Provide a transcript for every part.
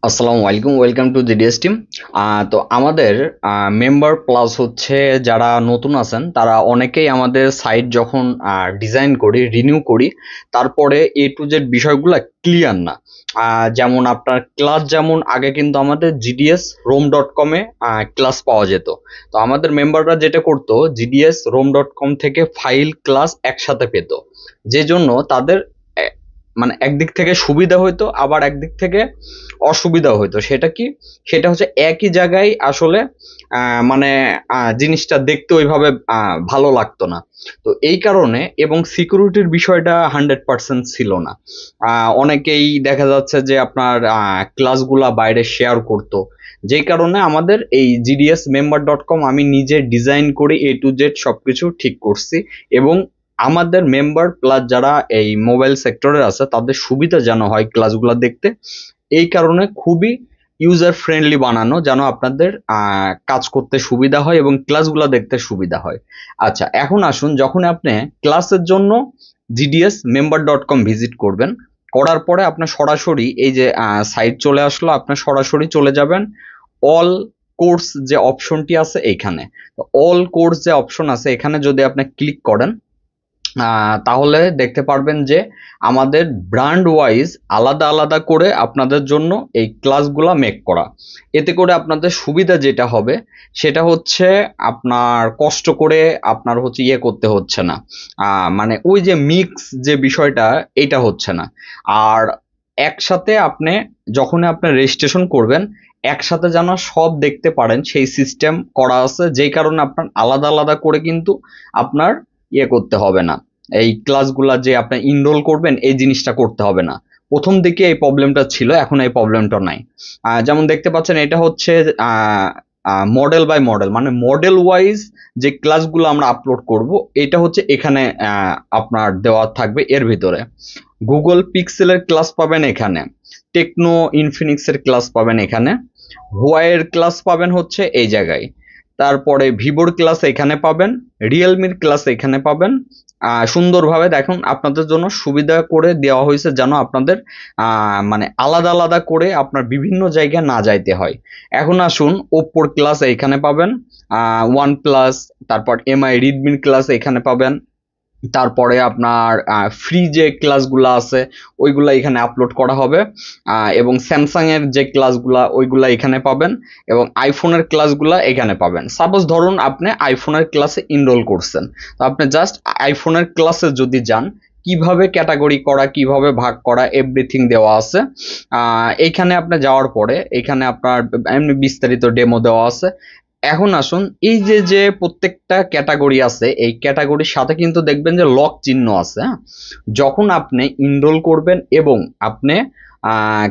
আসসালামু আলাইকুম, welcome to GDS team. তো আমাদের মেম্বার প্লাস হচ্ছে যারা নতুন আছেন তারা অনেকেই আমাদের সাইট যখন ডিজাইন করি রিনিউ করি তারপরে A to Z বিষয়গুলো ক্লিয়ার না। যেমন আপনার ক্লাস, যেমন আগে কিন্তু আমাদের gds.rom.com-এ ক্লাস পাওয়া যেত। তো আমাদের মেম্বাররা যেটা করতো, gds.rom.com থেকে ফাইল ক্লাস একসাথে পেত, যে জন্য তাদের মানে একদিক থেকে সুবিধা হইতো, আবার একদিক থেকে অসুবিধাও হইতো। সেটা কি? সেটা হচ্ছে একই জায়গায় আসলে মানে জিনিসটা দেখতে ওইভাবে ভালো লাগতো না। তো এই কারণে, এবং সিকিউরিটির বিষয়টা 100% ছিল না। অনেকেই দেখা যাচ্ছে যে আপনার ক্লাসগুলা বাইরে শেয়ার করতো, যেই কারণে আমাদের এই gds.member.com আমি নিজে ডিজাইন করে A to Z সবকিছু ঠিক করছি, এবং আমাদের মেম্বার প্লাস যারা এই মোবাইল সেক্টরে আছে তাদের সুবিধা যেন হয় ক্লাসগুলো দেখতে, এই কারণে খুবই ইউজার ফ্রেন্ডলি বানানো, যেন আপনাদের কাজ করতে সুবিধা হয় এবং ক্লাসগুলো দেখতে সুবিধা হয়। আচ্ছা, এখন আসুন, যখন আপনি ক্লাসের জন্য gds.member.com ভিজিট করবেন, করার পরে আপনার সরাসরি এই যে সাইট চলে আসলো, আপনার সরাসরি চলে যাবেন অল কোর্স যে অপশনটি আছে এইখানে। অল কোর্স যে অপশন আছে এখানে যদি আপনি ক্লিক করেন, তাহলে দেখতে পারবেন যে আমাদের ব্র্যান্ড ওয়াইজ আলাদা আলাদা করে আপনাদের জন্য এই ক্লাসগুলা মেক করা। এতে করে আপনাদের সুবিধা যেটা হবে সেটা হচ্ছে আপনার কষ্ট করে আপনার হচ্ছে ইয়ে করতে হচ্ছে না, মানে ওই যে মিক্স যে বিষয়টা এটা হচ্ছে না। আর একসাথে আপনি যখন আপনি রেজিস্ট্রেশন করবেন, একসাথে যেন সব দেখতে পারেন সেই সিস্টেম করা আছে, যেই কারণে আপনার আলাদা আলাদা করে কিন্তু আপনার ইয়ে করতে হবে না। এই ক্লাসগুলা যে আপনি ইনরোল করবেন এই জিনিসটা করতে হবে না। প্রথম দিকে এই প্রবলেমটা ছিল, এখন এই প্রবলেমটা নাই। যেমন দেখতে পাচ্ছেন, এটা হচ্ছে মডেল বাই মডেল, মানে মডেল ওয়াইজ যে ক্লাসগুলো আমরা আপলোড করব এটা হচ্ছে এখানে আপনার দেওয়া থাকবে। এর ভিতরে গুগল পিক্সেলের ক্লাস পাবেন এখানে, টেকনো ইনফিনিক্সের ক্লাস পাবেন এখানে, হুয়াইয়ের ক্লাস পাবেন হচ্ছে এই জায়গায়, তারপরে ভিভোর ক্লাস এখানে পাবেন, রিয়েলমির ক্লাস এখানে পাবেন। সুন্দরভাবে দেখুন, আপনাদের জন্য সুবিধা করে দেওয়া হয়েছে যেন আপনাদের মানে আলাদা আলাদা করে আপনার বিভিন্ন জায়গায় না যাইতে হয়। এখন আসুন, ওপ্পোর ক্লাস এখানে পাবেন, ওয়ান প্লাস, তারপর এমআই রিডমির ক্লাস এখানে পাবেন, তারপরে আপনার ফ্রি যে ক্লাসগুলো আছে ওইগুলা এখানে আপলোড করা হবে, এবং স্যামসাং এর যে ক্লাসগুলা ওইগুলা এখানে পাবেন, এবং আইফোনের ক্লাসগুলা এখানে পাবেন। সাপোজ ধরুন আপনি আইফোনের ক্লাসে এনরোল করছেন, তো আপনি জাস্ট আইফোনের ক্লাসে যদি যান, কিভাবে ক্যাটাগরি করা, কিভাবে ভাগ করা, এভরিথিং দেওয়া আছে। এইখানে আপনি যাওয়ার পরে এখানে আপনার এমনি বিস্তারিত ডেমো দেওয়া আছে। এখন আসুন, এই যে যে প্রত্যেকটা ক্যাটাগরি আছে এই ক্যাটাগরির সাথে কিন্তু দেখবেন যে লক চিহ্ন আছে। হ্যাঁ, যখন আপনি ইনরোল করবেন এবং আপনি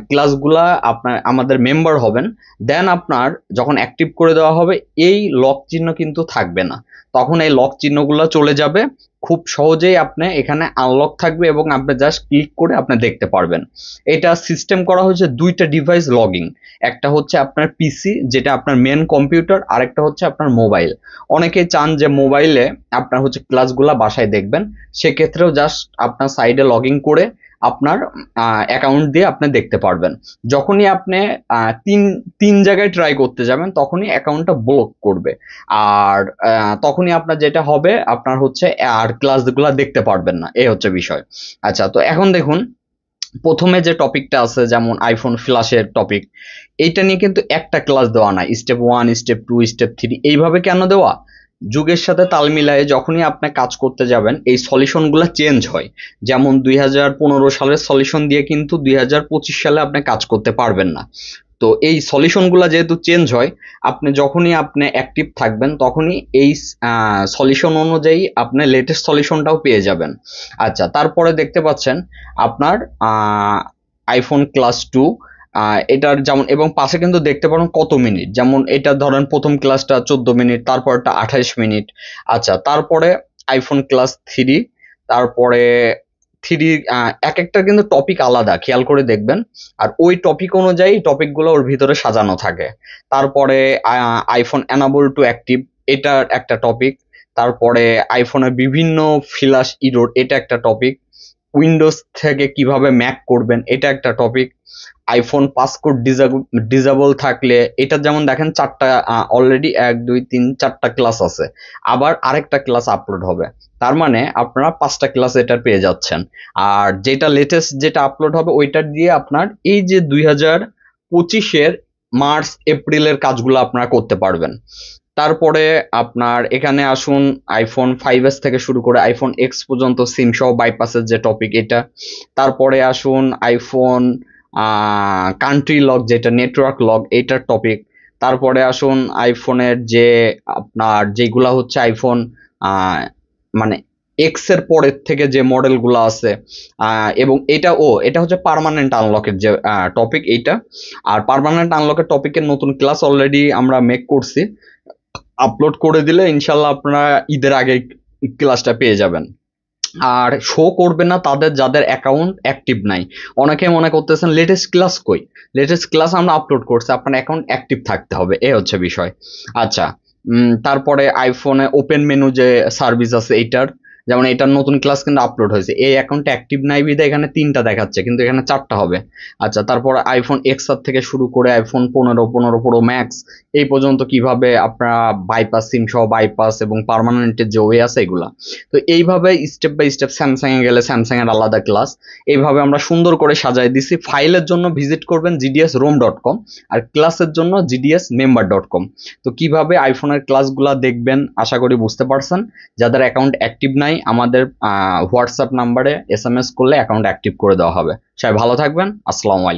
ক্লাসগুলা আপনার আমাদের মেম্বার হবেন, দেন আপনার যখন অ্যাক্টিভ করে দেওয়া হবে এই লক চিহ্ন কিন্তু থাকবে না, তখন এই লক চিহ্নগুলো চলে যাবে। খুব সহজেই আপনি এখানে আনলক থাকবে এবং আপনি জাস্ট ক্লিক করে আপনি দেখতে পারবেন। এটা সিস্টেম করা হয়েছে দুইটা ডিভাইস লগিং, একটা হচ্ছে আপনার পিসি যেটা আপনার মেন কম্পিউটার, আরেকটা হচ্ছে আপনার মোবাইল। অনেকে চান যে মোবাইলে আপনার হচ্ছে ক্লাসগুলা বাসায় দেখবেন, সেক্ষেত্রেও জাস্ট আপনার সাইডে লগ ইন করে আপনার অ্যাকাউন্ট দিয়ে আপনি দেখতে পারবেন। যখনই আপনি তিন তিন জায়গায় ট্রাই করতে যাবেন তখনই অ্যাকাউন্টটা ব্লক করবে, আর তখনই আপনার যেটা হবে আপনার হচ্ছে আর ক্লাসগুলো দেখতে পারবেন না, এই হচ্ছে বিষয়। আচ্ছা, তো এখন দেখুন, প্রথমে যে টপিকটা আছে যেমন আইফোন ফ্ল্যাশের টপিক, এইটা নিয়ে কিন্তু একটা ক্লাস দেওয়া নাই, স্টেপ 1, স্টেপ 2, স্টেপ 3 এইভাবে কেন দেওয়া? যুগের সাথে তাল মিলায়ে যখনই আপনি কাজ করতে যাবেন এই সলিউশনগুলো চেঞ্জ হয়। যেমন 2015 সালের সলিউশন দিয়ে কিন্তু 2025 সালে আপনি কাজ করতে পারবেন না। তো এই সলিউশনগুলো যেহেতু চেঞ্জ হয়, আপনি যখনই আপনি অ্যাক্টিভ থাকবেন তখনই এই সলিউশন অনুযায়ী আপনি লেটেস্ট সলিউশনটাও পেয়ে যাবেন। আচ্ছা, তারপরে দেখতে পাচ্ছেন আপনার আইফোন ক্লাস 2, এটার যেমন, এবং পাশে কিন্তু দেখতে পারেন কত মিনিট, যেমন এটা ধরেন প্রথম ক্লাসটা 14 মিনিট, তারপরটা 28 মিনিট। আচ্ছা, তারপরে আইফোন ক্লাস 3, তারপরে থ্রি, এক একটা কিন্তু টপিক আলাদা, খেয়াল করে দেখবেন, আর ওই টপিক অনুযায়ী টপিকগুলো ওর ভিতরে সাজানো থাকে। তারপরে আইফোন এনাবল টু অ্যাক্টিভ, এটার একটা টপিক। তারপরে আইফোনের বিভিন্ন ফ্ল্যাশ ইরোর, এটা একটা টপিক। উইন্ডোজ থেকে কিভাবে ম্যাক করবেন এটা একটা টপিক। আইফোন পাসকোড ডিজেবল থাকলে এটা যেমন দেখেন 4টা অলরেডি 1 2 3 4টা ক্লাস আছে, আবার আরেকটা ক্লাস আপলোড হবে, তার মানে আপনারা 5টা ক্লাস এটা পেয়ে যাচ্ছেন। আর যেটা লেটেস্ট যেটা আপলোড হবে ওইটা দিয়ে আপনার এই যে 2025-এর মার্চ এপ্রিলের কাজগুলো আপনারা করতে পারবেন। তারপরে আপনার এখানে আসুন আইফোন 5s থেকে শুরু করে আইফোন এক্স পর্যন্ত সিম সহ বাইপাসের যে টপিক এটা। তারপরে আসুন আইফোন কান্ট্রি লক যেটা নেটওয়ার্ক লক এটার টপিক। তারপরে আসুন আইফোনের যে আপনার যেগুলা হচ্ছে আইফোন মানে এক্স এর পরের থেকে যে মডেলগুলো আছে, এবং এটা হচ্ছে পার্মানেন্ট আনলকের যে টপিক এইটা। আর পার্মানেন্ট আনলকের টপিকের নতুন ক্লাস অলরেডি আমরা মেক করছি, আপলোড করে দিলে ইনশাল্লাহ আপনারা ঈদের আগে ক্লাসটা পেয়ে যাবেন। আর শো করবে না তাদের যাদের অ্যাকাউন্ট অ্যাক্টিভ নাই। অনেকে মনে করতেছেন লেটেস্ট ক্লাস কই, লেটেস্ট ক্লাস আমরা আপলোড করছি, আপনার অ্যাকাউন্ট অ্যাক্টিভ থাকতে হবে, এ হচ্ছে বিষয়। আচ্ছা, তারপরে আইফোনে ওপেন মেনু যে সার্ভিস আছে এইটার, যেমন এটার নতুন ক্লাস কিন্তু আপলোড হয়েছে, এই অ্যাকাউন্টে অ্যাক্টিভ নাই বিধায় এখানে 3টা দেখাচ্ছে কিন্তু এখানে 4টা হবে। আচ্ছা, তারপর আইফোন এক্সআর থেকে শুরু করে আইফোন 15 প্রো ম্যাক্স এই পর্যন্ত কিভাবে আপনারা বাইপাস সিম সহ বাইপাস এবং পার্মানেন্টের যে ওয়ে আছে এগুলা। তো এইভাবে স্টেপ বাই স্টেপ, স্যামসাং এ গেলে স্যামসাং এর আলাদা ক্লাস, এইভাবে আমরা সুন্দর করে সাজাই দিছি। ফাইলের জন্য ভিজিট করবেন gdsrom.com, আর ক্লাসের জন্য gdsmember.com। তো কিভাবে আইফোনের ক্লাসগুলা দেখবেন আশা করি বুঝতে পারছেন। যাদের অ্যাকাউন্ট অ্যাক্টিভ নাই আমাদের হোয়াটসঅ্যাপ নাম্বারে SMS করলে অ্যাকাউন্ট অ্যাক্টিভ করে দেওয়া হবে। সবাই ভালো থাকবেন, আসসালামু আলাইকুম।